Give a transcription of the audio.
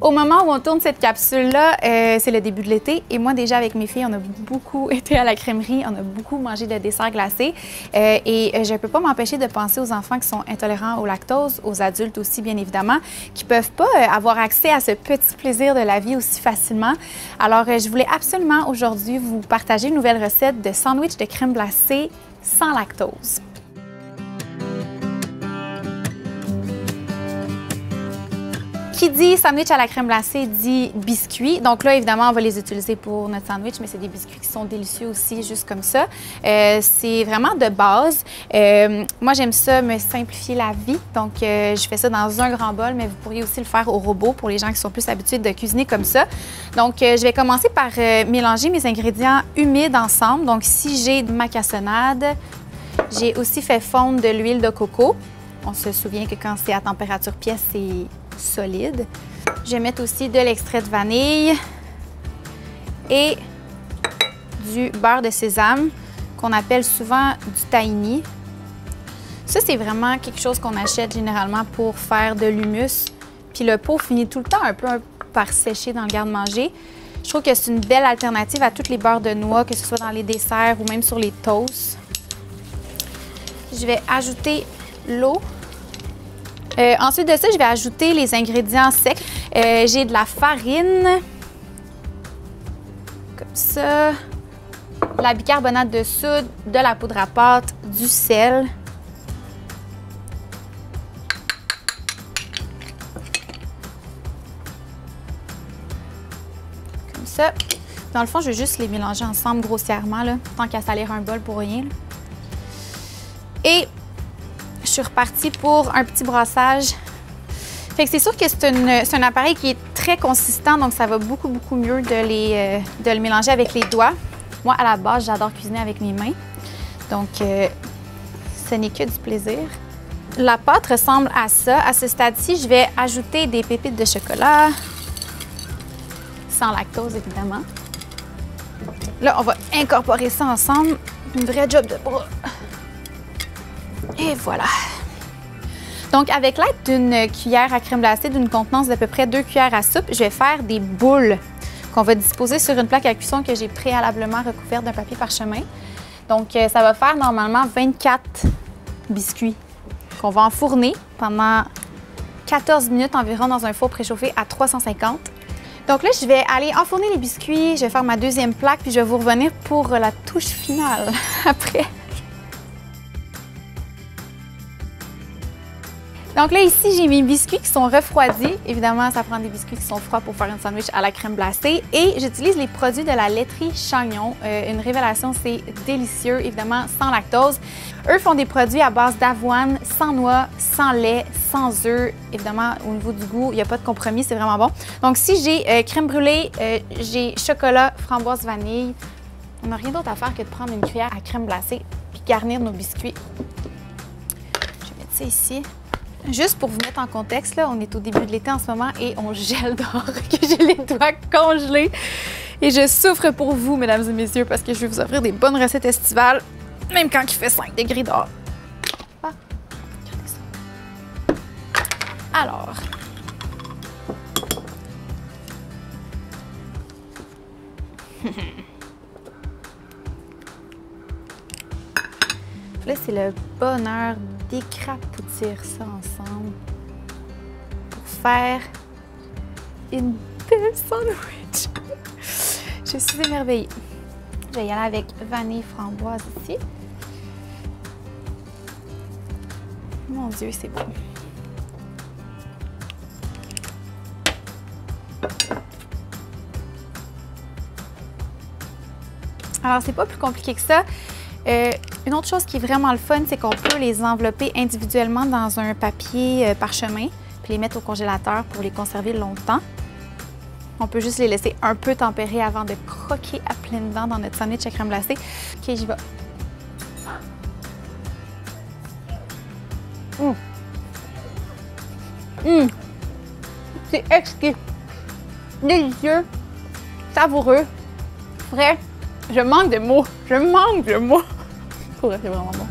Au moment où on tourne cette capsule-là, c'est le début de l'été et moi déjà avec mes filles, on a beaucoup été à la crèmerie, on a beaucoup mangé de desserts glacés et je ne peux pas m'empêcher de penser aux enfants qui sont intolérants au lactose, aux adultes aussi bien évidemment, qui ne peuvent pas avoir accès à ce petit plaisir de la vie aussi facilement. Alors je voulais absolument aujourd'hui vous partager une nouvelle recette de sandwich de crème glacée sans lactose. Qui dit sandwich à la crème glacée dit biscuits. Donc là, évidemment, on va les utiliser pour notre sandwich, mais c'est des biscuits qui sont délicieux aussi, juste comme ça. C'est vraiment de base. Moi, j'aime ça me simplifier la vie. Donc, je fais ça dans un grand bol, mais vous pourriez aussi le faire au robot pour les gens qui sont plus habitués de cuisiner comme ça. Donc, je vais commencer par mélanger mes ingrédients humides ensemble. Donc, ici, j'ai de ma cassonade. J'ai aussi fait fondre de l'huile de coco. On se souvient que quand c'est à température pièce, c'est solide. Je vais mettre aussi de l'extrait de vanille et du beurre de sésame qu'on appelle souvent du tahini. Ça, c'est vraiment quelque chose qu'on achète généralement pour faire de l'hummus. Puis le pot finit tout le temps un peu par sécher dans le garde-manger. Je trouve que c'est une belle alternative à tous les beurres de noix, que ce soit dans les desserts ou même sur les toasts. Je vais ajouter l'eau. Ensuite de ça, je vais ajouter les ingrédients secs. J'ai de la farine, comme ça, la bicarbonate de soude, de la poudre à pâte, du sel. Comme ça. Dans le fond, je vais juste les mélanger ensemble grossièrement, là, tant qu'à salir un bol pour rien. Là. Et je suis repartie pour un petit brassage. Fait que c'est sûr que c'est un appareil qui est très consistant, donc ça va beaucoup mieux de le mélanger avec les doigts. Moi, à la base, j'adore cuisiner avec mes mains. Donc, ce n'est que du plaisir. La pâte ressemble à ça. À ce stade-ci, je vais ajouter des pépites de chocolat, sans lactose, évidemment. Là, on va incorporer ça ensemble. Une vraie job de bras. Et voilà. Donc, avec l'aide d'une cuillère à crème glacée d'une contenance d'à peu près 2 cuillères à soupe, je vais faire des boules qu'on va disposer sur une plaque à cuisson que j'ai préalablement recouverte d'un papier parchemin. Donc, ça va faire normalement 24 biscuits qu'on va enfourner pendant 14 minutes environ dans un four préchauffé à 350. Donc là, je vais aller enfourner les biscuits, je vais faire ma deuxième plaque, puis je vais vous revenir pour la touche finale après. Donc là, ici, j'ai mes biscuits qui sont refroidis. Évidemment, ça prend des biscuits qui sont froids pour faire un sandwich à la crème glacée. Et j'utilise les produits de la laiterie Chagnon. Une révélation, c'est délicieux, évidemment, sans lactose. Eux font des produits à base d'avoine, sans noix, sans lait, sans œufs. Évidemment, au niveau du goût, il n'y a pas de compromis, c'est vraiment bon. Donc ici, j'ai crème brûlée, j'ai chocolat, framboise, vanille. On n'a rien d'autre à faire que de prendre une cuillère à crème glacée puis garnir nos biscuits. Je vais mettre ça ici. Juste pour vous mettre en contexte, là, on est au début de l'été en ce moment et on gèle dehors, que j'ai les doigts congelés. Et je souffre pour vous, mesdames et messieurs, parce que je vais vous offrir des bonnes recettes estivales, même quand il fait 5 degrés dehors. Ah, regardez ça. Alors, là, c'est le bonheur d'écrapoutir ça ensemble pour faire une belle sandwich. Je suis émerveillée. Je vais y aller avec vanille framboise ici. Mon Dieu, c'est beau. Alors, c'est pas plus compliqué que ça. Une autre chose qui est vraiment le fun, c'est qu'on peut les envelopper individuellement dans un papier parchemin puis les mettre au congélateur pour les conserver longtemps. On peut juste les laisser un peu tempérer avant de croquer à pleines dents dans notre sandwich à crème glacée. OK, j'y vais. C'est exquis, délicieux, savoureux, frais. Je manque de mots. C'est vraiment bon. C'est vraiment bon.